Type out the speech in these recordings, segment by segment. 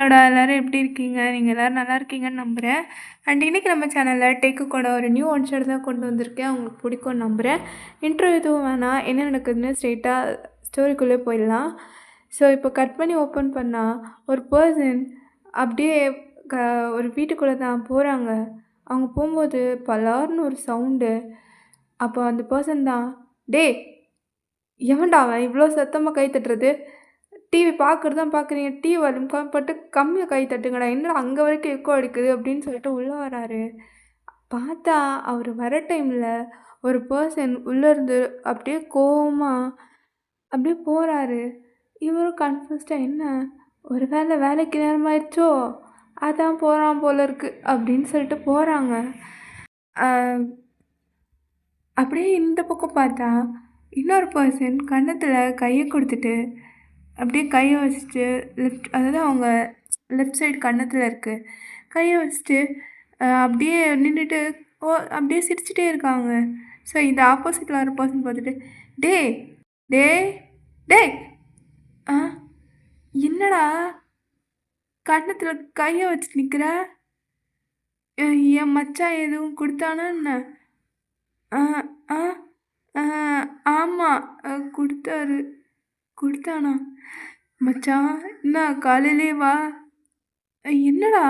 ஹலோடா! எல்லாரும் எப்படி இருக்கீங்க? நீங்க எல்லாரும் நல்லா இருக்கீங்கன்னு நம்புறேன். அண்ட் இன்னைக்கு நம்ம சேனல்ல டெக்கு கூட ஒரு நியூ ஒன் ஷாட் தான் கொண்டு வந்திருக்கேன். உங்களுக்கு பிடிக்கும்னு நம்புறேன். இன்ட்ரோ எதுவும் வேணாம். என்ன நடக்குதுன்னு ஸ்ட்ரெயிட்டா ஸ்டோரிக்குள்ளே போயிடலாம். ஸோ இப்போ கட் பண்ணி ஓப்பன் பண்ணா, ஒரு பெர்சன் அப்படியே க ஒரு வீட்டுக்குள்ள தான் போறாங்க. அவங்க போம்போது பலார்ன்னு ஒரு சவுண்டு. அப்போ அந்த பெர்சன் தான், "டேய்! எவன்டா அவன் இவ்ளோ சத்தமா கை தட்டுறது? டிவி பார்க்குறது தான் பார்க்குறீங்க. டிவி வால்யூம் போட்டு கம்மியா கை தட்டுங்கடா. என்னடா அங்க வரைக்கும் எக்கோ அடிக்குது?" அப்படின்னு சொல்லிட்டு உள்ள வராரு. பார்த்தா அவரு வர டைம்ல ஒரு பெர்சன் உள்ளேருந்து அப்படியே கோவமா அப்படியே போறாரு. இவரும் கன்ஃப்யூஸ்டா என்ன ஒரு வேளை வேலைக்கு நேரமாயிருச்சோ? அதான் போறான் போல இருக்கு அப்படின்னு சொல்லிட்டு போறாங்க. அ அப்படியே இந்த பக்கம் பார்த்தா, இன்னொரு பெர்சன் கன்னத்துல கைய குடுத்துட்டு, அப்படியே கைய வச்சுட்டு அதாவது அவங்க லெஃப்ட் சைடு கன்னத்துல இருக்கு. கைய வச்சுட்டு அப்படியே நின்னுட்டு அப்படியே சிரிச்சுட்டே இருக்காங்க. ஸோ இந்த ஆப்போசிட்ல வர பெர்சன் பார்த்துட்டு, "டேய்! டேய்! டேய்! ஆ என்னடா கன்னத்துல கைய வச்சுட்டு நிக்கிற? அ என் மச்சான் எதுவும் குடுத்தானா என்ன?" "ஆ ஆ ஆ ஆமா. குடுத்தாரு." "குடுத்தானா? மச்சான் என்ன காலையிலேவா?" என்னடா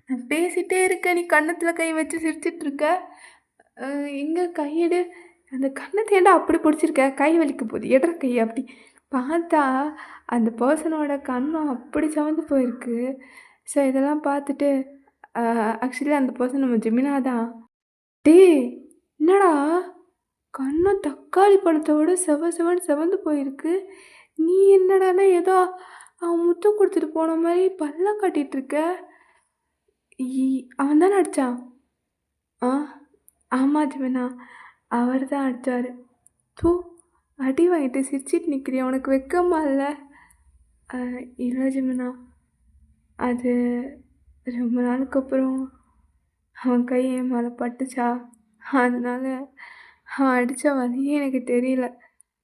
நான் பேசிட்டே இருக்கேன். நீ கன்னத்துல கை வச்சு சிரிச்சிட்டு இருக்க. அ எங்க கையெடு. அந்த கன்னத்த ஏன்டா அப்படி புடிச்சிருக்க? கை வலிக்க போகுது. எட்றா கைய அப்படி. பார்த்தா அந்த பெர்சனோட கன்னம் அப்படி செவந்து போயிருக்கு. ஸோ இதெல்லாம் பார்த்துட்டு அ ஆக்சுவலி அந்த பெர்சன் நம்ம ஜெமினா தான். "டேய்! என்னடா கன்னம் தக்காளி பழத்தோட செவ செவன்னு செவந்து போயிருக்கு. நீ என்னடான்னா ஏதோ அவன் முத்தம் குடுத்துட்டு போன மாரி பல்ல காட்டிட்டு இருக்க." அவன் தானே அடிச்சான்? ஆ ஆமா ஜீவனா. அவர் தான் அடிச்சாரு. த்தூ! அடி வாங்கிட்டு சிரிச்சிட்டு நிக்கிறியே! உனக்கு வெட்கமா இல்ல? அ இல்ல ஜீவனா. அது ரொம்ப நாளுக்கு அப்புறம் அவன் கை என் மேல பட்டுச்சா, அதனால அவன் அடிச்ச வலியே எனக்கு தெரியல.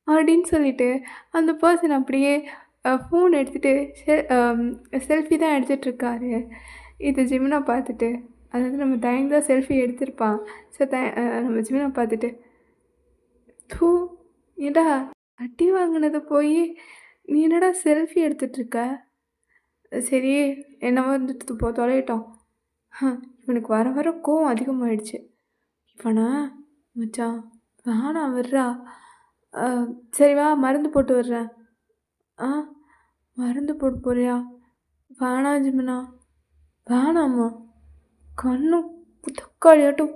அப்படின்னு சொல்லிட்டு அந்த பெர்சன் அப்படியே ஃபோன் எடுத்துட்டு செல்ஃபி தான் எடுத்துட்டுருக்காரு. இது ஜெமினா பார்த்துட்டு, அதாவது நம்ம தயங்கு தான் செல்ஃபி எடுத்திருப்பான். ஸோ நம்ம ஜெமினா பார்த்துட்டு, "த்தூ! ஏன்டா அடி வாங்கினது போயி, நீ என்னடா செல்ஃபி எடுத்துட்டுருக்க? சரி என்னவோ இருந்துட்டு தொலையட்டும்." இவனுக்கு வர வர கோவம் அதிகமாயிடுச்சு. இவனா மச்சான் வேணாம் விட்றா. அ சரி வா மருந்து போட்டு விட்றேன். ஆ மருந்து போட போறியா? வேணாம் ஜிமினா. வேணாமா? கண்ணு தக்காளியாட்டம்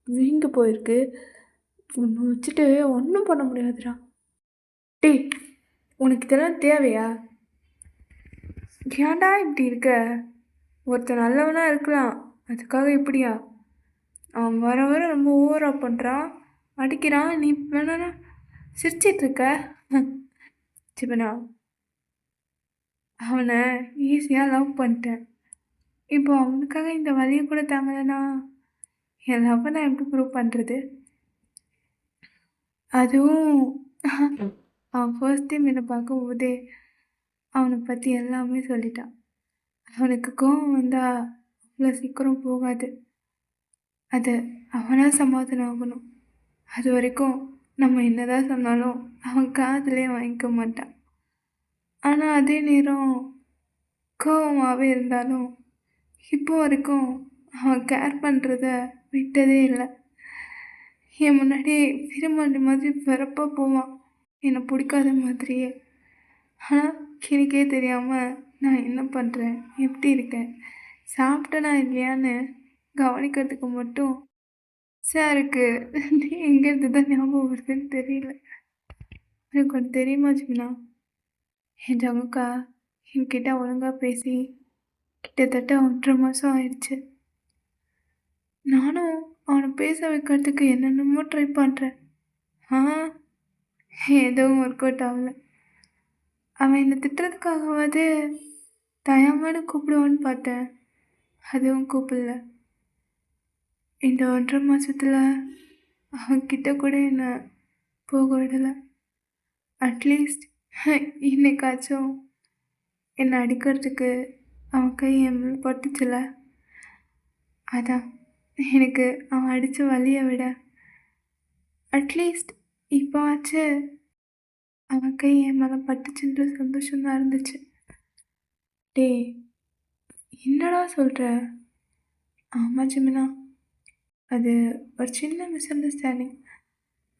வீங்கி போயிருக்கு. உன்ன வச்சுட்டு ஒன்றும் பண்ண முடியாதுடா. டேய்! உனக்கு இதெல்லாம் தேவையா? ஏன்டா இப்படி இருக்க? ஒருத்தன் நல்லவனா இருக்கலாம். அதுக்காக இப்படியா? அவன் வர வர ரொம்ப ஓவரா பண்றான். அடிக்கிறான். நீ வேணான்னா சிரிச்சிட்ருக்க. ஜிமினா, அவனை ஈஸியாக லவ் பண்ணிட்டேன். இப்போ அவனுக்காக இந்த வலிய கூட தாங்கலைன்னா, என் லவ்வ நான் எப்படி ப்ரூவ் பண்ணுறது? அதுவும் அவன் ஃபர்ஸ்ட் டைம் என்னை பார்க்கும்போதே அவனை பற்றி எல்லாமே சொல்லிட்டான். அவனுக்கு கோவம் வந்தால் அவ்வளோ சீக்கிரம் போகாது. அது அவனா சமாதானம் ஆகணும். அது வரைக்கும் நம்ம என்னதான் சொன்னாலும் அவன் காதுலே வாங்கிக்க மாட்டான். ஆனால் அதே நேரம் கோவமாகவே இருந்தாலும் இப்போ வரைக்கும் அவன் கேர் பண்ணுறத விட்டதே இல்லை. என் முன்னாடி விரும்பாண்டி மாதிரி வெறப்பாக போவான். என்னை பிடிக்காத மாதிரியே. ஆனால் எனக்கே தெரியாமல் நான் என்ன பண்ணுறேன், எப்படி இருக்கேன், சாப்பிட்டேனா இல்லையான்னு கவனிக்கிறதுக்கு மட்டும் சாருக்கு எங்கேருந்து தான் ஞாபகம் வருதுன்னு தெரியல. எனக்கு ஒன்று தெரியுமா ஜிமினா? என் ஜமுக்கா என்கிட்ட ஒழுங்காக பேசி கிட்டத்தட்ட 1.5 மாதம் ஆயிடுச்சு. நானும் அவனை பேச வைக்கிறதுக்கு என்னென்னமோ ட்ரை பண்ணுறேன். ஆ எதுவும் ஒர்க் அவுட் ஆகல. அவன் என்னை திட்டுறதுக்காகவாது தயங்கன்னு கூப்பிடுவான்னு பார்த்தேன். அதுவும் கூப்பிடல. இந்த 1.5 மாதத்தில் அவன்கிட்ட கூட என்னை போக விடலை. அட்லீஸ்ட் இன்னைக்காச்சும் என்னை அடிக்கிறதுக்கு அவன் கை என் மேல பட்டுச்சுல, அதான் எனக்கு அவன் அடித்த வலியை விட அட்லீஸ்ட் இப்போவாச்சு அவன் கை என் மேலே பட்டுச்சுன்ற சந்தோஷம்தான் இருந்துச்சு. டேய், என்னடா சொல்கிற? ஆமாம் ஜிமினா, அது ஒரு சின்ன மிஸ் அண்டர்ஸ்டாண்டிங்,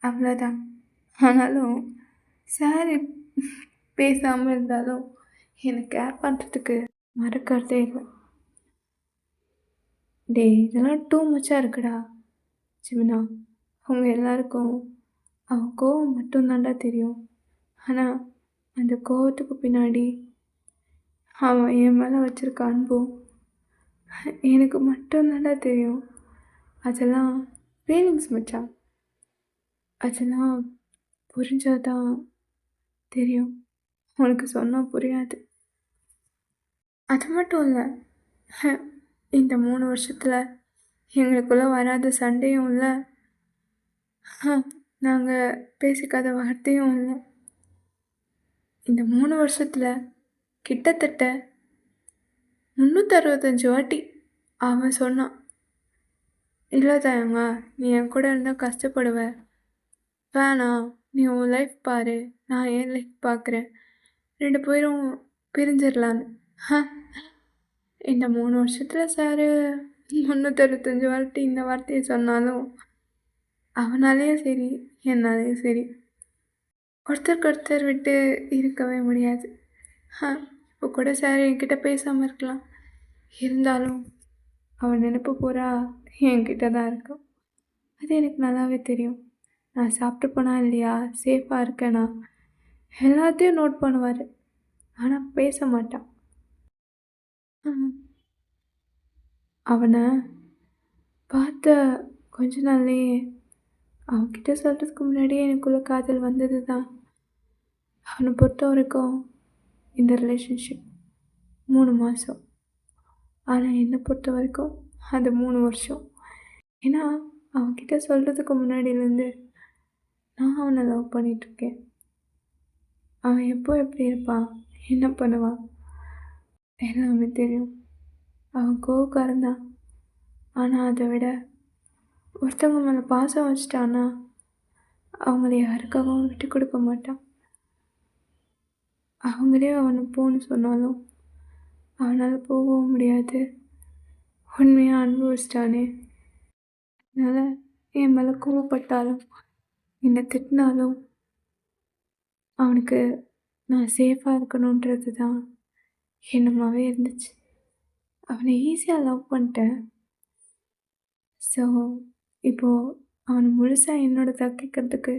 அவ்வளோதான். ஆனாலும் சார் பேசாமல் இருந்தாலும் எனக்கு கேர் பண்ணுறதுக்கு மறக்கிறதே இல்லை. டேய், இதெல்லாம் டூ மச்சாக இருக்குடா ஜிமினா. அவங்க எல்லாருக்கும் அவன் கோவம் மட்டும்தான்டா தெரியும். ஆனால் அந்த கோவத்துக்கு பின்னாடி அவன் என் மேலே வச்சுருக்க அன்பும் எனக்கு மட்டும்தான்டா தெரியும். அதெல்லாம் ஃபீலிங்ஸ் மச்சான். அதெல்லாம் புரிஞ்சாதான் தெரியும். உனக்கு சொன்னால் புரியாது. அது மட்டும் இல்லை, இந்த 3 வருஷத்தில் எங்களுக்குள்ளே வராத சண்டையும் இல்லை, நாங்கள் பேசிக்காத வார்த்தையும் இல்லை. இந்த 3 வருஷத்தில் கிட்டத்தட்ட 365 வாட்டி அவன் சொன்னான், இல்லை தாயம்மா, நீ என் கூட இருந்தால் கஷ்டப்படுவ, வேணாம், நீ உன் லைஃப் பாரு, நான் என் லைஃப் பார்க்குறேன், 2 பேரும் பிரிஞ்சிடலான்னு. இந்த 3 வருஷத்தில் சார் 365 வாட்டி இந்த வார்த்தையை சொன்னாலும் அவனாலேயும் சரி என்னாலேயும் சரி ஒருத்தருக்கு ஒருத்தர் விட்டு இருக்கவே முடியாது. இப்போ கூட சார் என்கிட்ட பேசாமல் இருக்கலாம், இருந்தாலும் அவன் நினைப்பு பூரா என்கிட்ட தான் இருக்கும். அது எனக்கு நல்லாவே தெரியும். நான் சாப்பிட்டு போனா இல்லையா, சேஃபாக இருக்கேனா, எல்லாத்தையும் நோட் பண்ணுவார். ஆனால் பேச மாட்டான். அவனை பார்த்த கொஞ்ச நாள்லேயே அவன்கிட்ட சொல்கிறதுக்கு முன்னாடியே எனக்குள்ளே காதல் வந்தது தான். அவனை பொறுத்த வரைக்கும் இந்த ரிலேஷன்ஷிப் 3 மாதம், ஆனால் என்னை பொறுத்த வரைக்கும் அது 3 வருஷம். ஏன்னா அவன்கிட்ட சொல்கிறதுக்கு முன்னாடியிலேருந்து நான் அவனை லவ் பண்ணிகிட்ருக்கேன். அவன் எப்போ எப்படி இருப்பான், என்ன பண்ணுவான், எல்லாமே தெரியும். அவன் கோவக்காரன் தான், ஆனால் அதை விட ஒருத்தவங்க மேலே பாசம் வச்சிட்டான்னா அவங்கள யாருக்காகவும் விட்டு கொடுக்க மாட்டான். அவங்களே அவனை போன்னு சொன்னாலும் அவனால் போகவும் முடியாது. உண்மையாக அனுபவிச்சிட்டானே, அதனால் என் மேலே கோவப்பட்டாலும் என்னை திட்டினாலும் அவனுக்கு நான் சேஃபாக இருக்கணுன்றது தான் எண்ணமாகவே இருந்துச்சு. அவனை ஈஸியாக லவ் பண்ணிட்டேன். ஸோ இப்போது அவனை முழுசாக என்னோட தக்கிக்கிறதுக்கு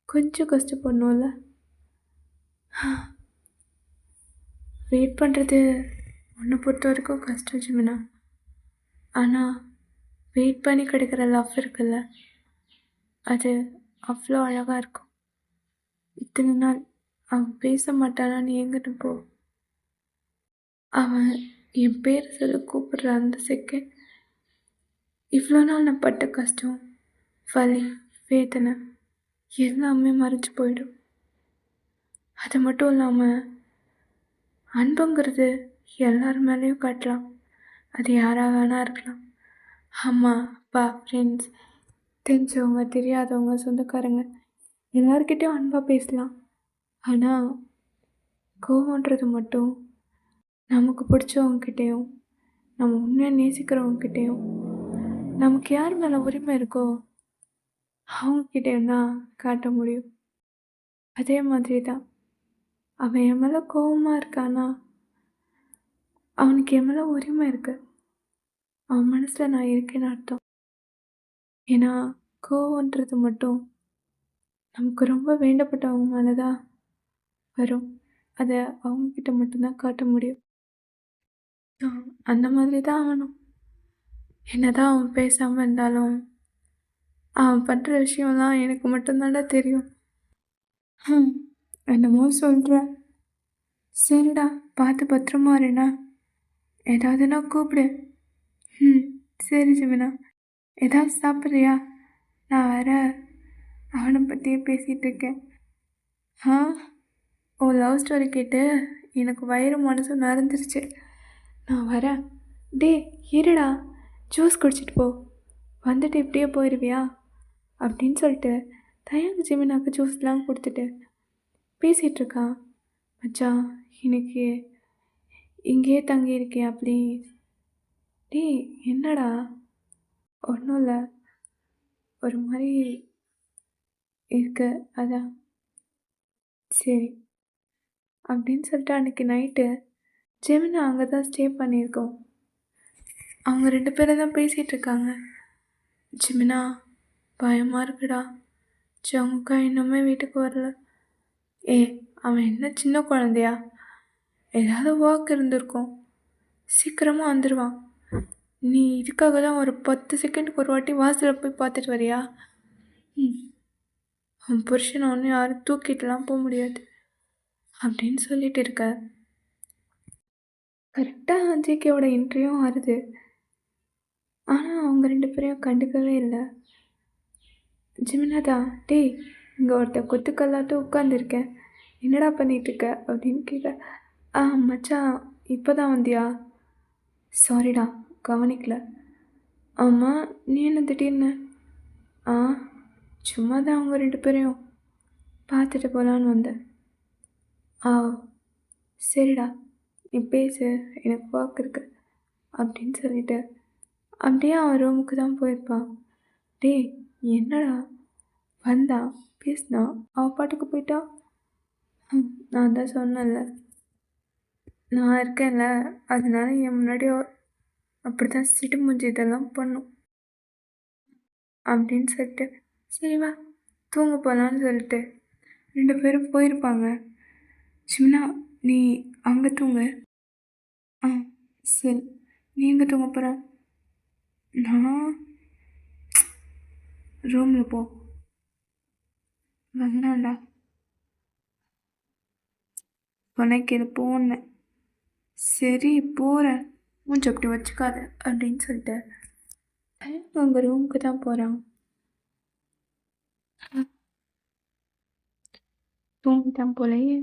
கொஞ்சம் கஷ்டப்படணும்ல. வெயிட் பண்ணுறது உன்னை பொறுத்த வரைக்கும் கஷ்டம் ஜிமினா. ஆனால் வெயிட் பண்ணி கிடைக்கிற லவ் இருக்குல்ல, அது அவ்வளோ அழகாக இருக்கும். இத்தனை நாள் அவன் பேச மாட்டானான்னு எங்கிட்டு போ, அவன் என் பேரை சொல்லி கூப்பிடுற அந்த செகண்ட் இவ்வளோ நாள் நான் பட்ட கஷ்டம், வலி, வேதனை எல்லாமே மறைஞ்சு போயிடும். அது மட்டும் இல்லாமல் அன்புங்கிறது எல்லார் மேலேயும் காட்டலாம். அது யாராக வேணா இருக்கலாம். அம்மா, அப்பா, ஃப்ரெண்ட்ஸ், தெரிஞ்சவங்க, தெரியாதவங்க, சொந்தக்காரங்க எல்லார்கிட்டையும் அன்பாக பேசலாம். ஆனால் கோவன்றது மட்டும் நமக்கு பிடிச்சவங்கக்கிட்டேயும், நம்ம உண்மையாக நேசிக்கிறவங்கக்கிட்டேயும், நமக்கு யார் மேலே உரிமை இருக்கோ அவங்கக்கிட்டேயும் தான் காட்ட முடியும். அதே மாதிரி தான் அவன் என் மேலே கோவமாக இருக்கானா, அவனுக்கு என் மேலே உரிமை இருக்குது, அவன் மனசில் நான் இருக்கேன்னு அர்த்தம். ஏன்னா கோவன்றது மட்டும் நமக்கு ரொம்ப வேண்டப்பட்டவங்க மேலே தான் வரும். அதை அவங்கக்கிட்ட மட்டும்தான் காட்ட முடியும். அந்த மாதிரி தான் அவனும். என்னதான் அவன் பேசாமல் இருந்தாலும் அவன் பண்ணுற விஷயம்லாம் எனக்கு மட்டும்தான்டா தெரியும். என்னமோ சொல்கிற. சரிடா, பார்த்து பத்திரமா இருண்ணா. ஏதாவதுன்னா கூப்பிடு. சரி ஜிமினா. ஏதாவது சாப்பிட்றியா? நான் வேற அவனை பற்றியே பேசிகிட்டு இருக்கேன். ஓ லவ் ஸ்டோரி கேட்டு எனக்கு வயிறு மனசும் நடந்துருச்சு. நான் வரேன். டேய் இருடா, ஜூஸ் குடிச்சிட்டு போ, வந்துட்டு இப்படியே போயிடுவியா அப்படின்னு சொல்லிட்டு தயங்கு ஜெமினாக்கு ஜூஸ்லாம் கொடுத்துட்டு பேசிகிட்ருக்கான். மச்சான் இன்னைக்கு இங்கேயே தங்கியிருக்கியா ப்ளீஸ்? டேய் என்னடா? ஒன்றும் இல்லை, ஒரு மாதிரி இருக்கு அதான். சரி அப்படின்னு சொல்லிட்டு அன்றைக்கி நைட்டு ஜெமினா அங்கே தான் ஸ்டே பண்ணியிருக்கோம். அவங்க 2 பேரும் தான் பேசிகிட்ருக்காங்க. ஜெமினா பயமாக இருக்குடா, ஜங்குக்கா இன்னுமே வீட்டுக்கு வரல. அவன் என்ன சின்ன குழந்தையா? ஏதாவது ஒர்க் இருந்திருக்கும், சீக்கிரமாக வந்துடுவான். நீ இதுக்காக தான் ஒரு 10 செகண்டுக்கு ஒரு வாட்டி வாசலில் போய் பார்த்துட்டு வரியா? அவன் புருஷனை ஒன்று யாரும் தூக்கிட்டுலாம் போக முடியாது அப்படின்னு சொல்லிட்டு இருக்க. கரெக்டாக ஜேகேவோட இன்டர்வியூ வருது. ஆனால் அவங்க 2 பேரையும் கண்டுக்கவே இல்லை. ஜெமினாதா, டேய் இங்கே ஒருத்தன் கொத்துக்கல்லாட்டும் உட்காந்துருக்கேன், என்னடா பண்ணிகிட்ருக்க அப்படின்னு கேட்க. மச்சான் இப்போ தான் வந்தியா? சாரிடா கவனிக்கல. ஆமாம் நீ என்ன திடீர்னு? சும்மா தான் அவங்க 2 பேரையும் பார்த்துட்டு போகலான்னு வந்தேன். சரிடா நீ பேசு, எனக்கு ஒர்க் இருக்கு அப்படின்னு சொல்லிட்டு அப்படியே அவன் ரூமுக்கு தான் போயிருப்பான். டேய் என்னடா? வந்தா பேசினா அவள் பாட்டுக்கு போயிட்டா. நான் தான் சொன்னேன்ல, நான் இருக்கேன்ல, அதனால என் முன்னாடி அப்படி தான் சிட்டு மூஞ்சி இதெல்லாம் பண்ணும் அப்படின்னு சொல்லிட்டு சரி வா தூங்க போகலான்னு சொல்லிட்டு 2 பேரும் போயிருப்பாங்க. சிம்னா நீ அங்கே தூங்கு. சரி நீ எங்கே தூங்க போகிற? நான் ரூமில் போ. வேணாண்டா, உனக்கு இது போனேன். சரி போகிறேன், மூஞ்சி அப்படி வச்சுக்காத அப்படின்னு சொல்லிட்டு அவங்க ரூமுக்கு தான் போகிறான். தூங்கிட்டான் போலயே.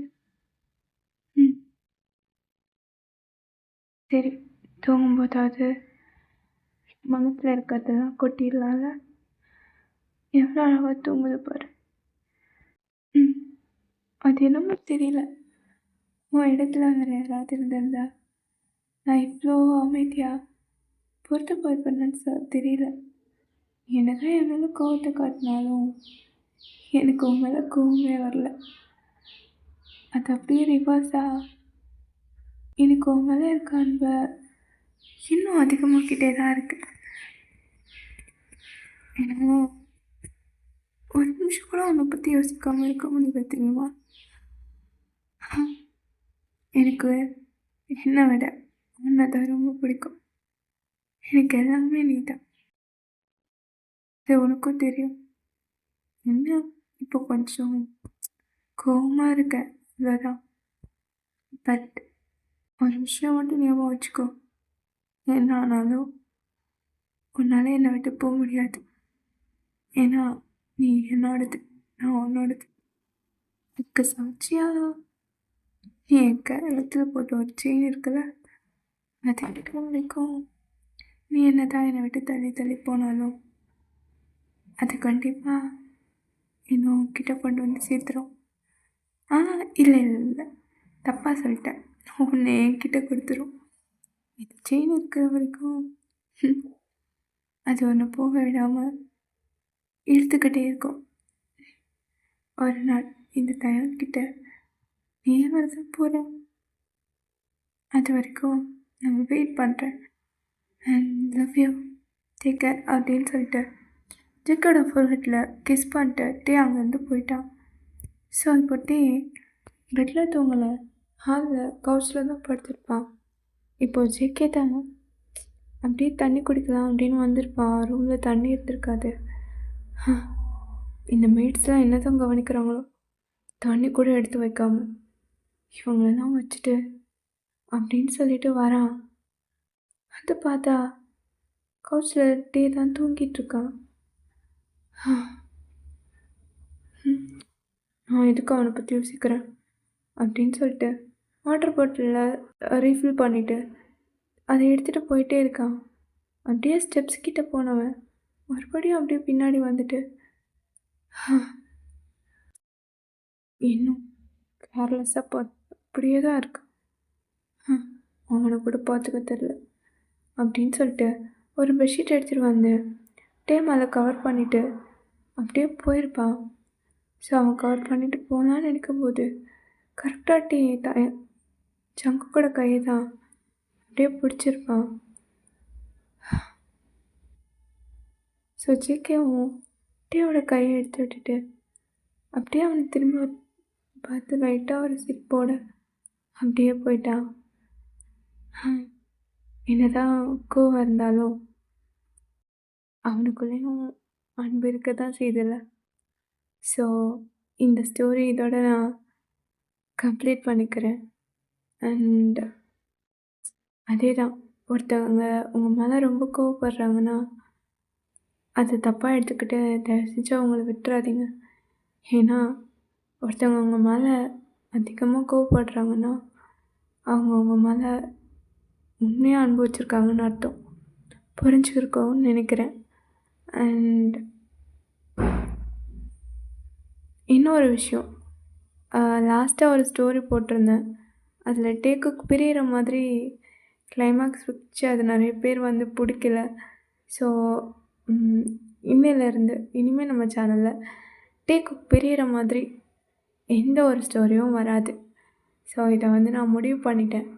சரி தூங்கும்போதாவது மனசில் இருக்கிறதெல்லாம் கொட்டிடலாம்ல. எவ்வளோ அழகாக தூங்குது பாரு. அது என்னமோ தெரியல, உன் இடத்துல வேறு யாராவது இருந்திருந்தா நான் இவ்வளோ அமைதியாக பொறுத்து போயிருப்பேன்னு தெரியல. என்னதான் என் மேலே கோவத்தை காட்டினாலும் எனக்கு உன் மேலே கோவமே வரல. அது அப்படியே ரிவர்ஸாக எனக்கு உன் மேலே இருக்க அன்பை இன்னும் அதிகமாக்கிட்டே தான் இருக்கு. எனக்கு ஒரு நிமிஷம் கூட உன்னை பற்றி யோசிக்காமல் இருக்க முடியல தெரியுமா? எனக்கு என்னை விட உன்னை தான் ரொம்ப பிடிக்கும். எனக்கு எல்லாமே நீ தான், அது உனக்கும் தெரியும். என்ன இப்போ கொஞ்சம் கோவமாக இருக்க இவ்வளோதான். பட் ஒரு விஷயம் மட்டும் ஞாபகம் வச்சுக்கோ, என்ன ஆனாலும் உன்னால் என்னை விட்டு போக முடியாது. ஏன்னா நீ என்னோடது, நான் உன்னோடது. இதுக்கு சாட்சியாக நீ என் கழுத்தில் போட்டு ஒரு செயின் இருக்குல்ல, அது எடுக்கிற வரைக்கும் நீ என்ன தான் என்னை விட்டு தள்ளி தள்ளி போனாலும் அது கண்டிப்பாக இன்னும் கிட்ட கொண்டு வந்து சேர்த்துரும். இல்லை இல்லை இல்லை, தப்பாக சொல்லிட்டேன், உன்னை என்கிட்ட கொடுத்துரும். இது செயின் இருக்கிற வரைக்கும் அது ஒன்று போக விடாமல் இழுத்துக்கிட்டே இருக்கும். ஒரு நாள் இந்த தயங்கிட்ட நீ வரதான் போகிறேன், அது வரைக்கும் நான் வெயிட் பண்ணுறேன். And love you, take care அப்படின்னு சொல்லிட்டு ஜெக்கோட ஃபோர்ஹெட்டில் கிஸ் பண்ணிட்டு டே அங்கேருந்து போயிட்டான். ஸோ இப்போ டே பெட்டில் தூங்கலை, ஹாலில் கவுச்சில் தான் படுத்திருப்பான். இப்போது ஜேகே தான் அப்படியே தண்ணி குடிக்கலாம் அப்படின்னு வந்திருப்பான். ரூமில் தண்ணி இருந்திருக்காது. இந்த மெய்ட்ஸ்லாம் என்ன தான் கவனிக்கிறாங்களோ, தண்ணி கூட எடுத்து வைக்காம இவங்களெல்லாம் வச்சுட்டு அப்படின்னு சொல்லிட்டு வரான். வந்து பார்த்தா கவுச்சில் டே தான் தூங்கிட்டுருக்கான். நான் எதுக்கு அவனை பற்றி யோசிக்கிறேன் அப்படின்னு சொல்லிட்டு வாட்டர் பாட்டிலில் ரீஃபில் பண்ணிவிட்டு அதை எடுத்துகிட்டு போயிட்டே இருக்கான். அப்படியே ஸ்டெப்ஸ் கிட்ட போனவன் மறுபடியும் அப்படியே பின்னாடி வந்துட்டு இன்னும் கேர்லெஸ்ஸாக அப்படியே தான் இருக்கான். அவனை கூட பார்த்துக்க தெரில அப்படின்னு சொல்லிட்டு ஒரு பெட்ஷீட் எடுத்துகிட்டு வந்து டே மேலே கவர் பண்ணிவிட்டு அப்படியே போயிருப்பான். ஸோ அவன் கவர் பண்ணிவிட்டு போகலான்னு நினைக்கும்போது கரெக்டாக டீ சங்குக்கோட கையை தான் அப்படியே பிடிச்சிருப்பான். ஸோ ஜேகேவும் டீயோட கையை எடுத்து விட்டுட்டு அப்படியே அவனை திரும்ப பார்த்து லைட்டாக ஒரு சிரிப்போட அப்படியே போயிட்டான். என்னதான் கோவம் இருந்தாலும் அவனுக்குள்ளேயும் அன்பு இருக்க தான் செய்யுதுல்ல. ஸோ இந்த ஸ்டோரி இதோட நான் கம்ப்ளீட் பண்ணிக்கிறேன். அண்ட் அதே தான், ஒருத்தவங்க உங்கள் மேலே ரொம்ப கோவப்படுறாங்கன்னா அது தப்பாக எடுத்துக்கிட்டு தயவு செஞ்சு அவங்கள விட்டுறாதீங்க. ஏன்னா ஒருத்தவங்க உங்கள் மேலே அதிகமாக கோவப்படுறாங்கன்னா அவங்க உங்கள் மேலே உண்மையாக அன்பு வச்சுருக்காங்கன்னு அர்த்தம். புரிஞ்சுருக்கோன்னு நினைக்கிறேன். அண்ட் இன்னொரு விஷயம், லாஸ்ட்டாக ஒரு ஸ்டோரி போட்டிருந்தேன். அதில் டேக்குக்கு பிரியிற மாதிரி கிளைமேக்ஸ் வச்சு அது நிறைய பேர் வந்து பிடிக்கல. ஸோ இனிமேல் நம்ம சேனலில் டேக்குக்கு பிரியிற மாதிரி எந்த ஒரு ஸ்டோரியும் வராது. ஸோ இதை வந்து நான் முடிவு பண்ணிட்டேன்.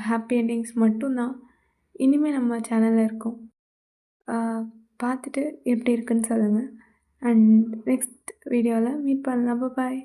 ஹாப்பி என்டிங்ஸ் மட்டும்தான் இனிமேல் நம்ம சேனலில் இருக்கும். பார்த்துட்டு எப்படி இருக்குன்னு சொல்லுங்கள். அண்ட் நெக்ஸ்ட் வீடியோவில் மீட் பண்ணலாம். பாய்.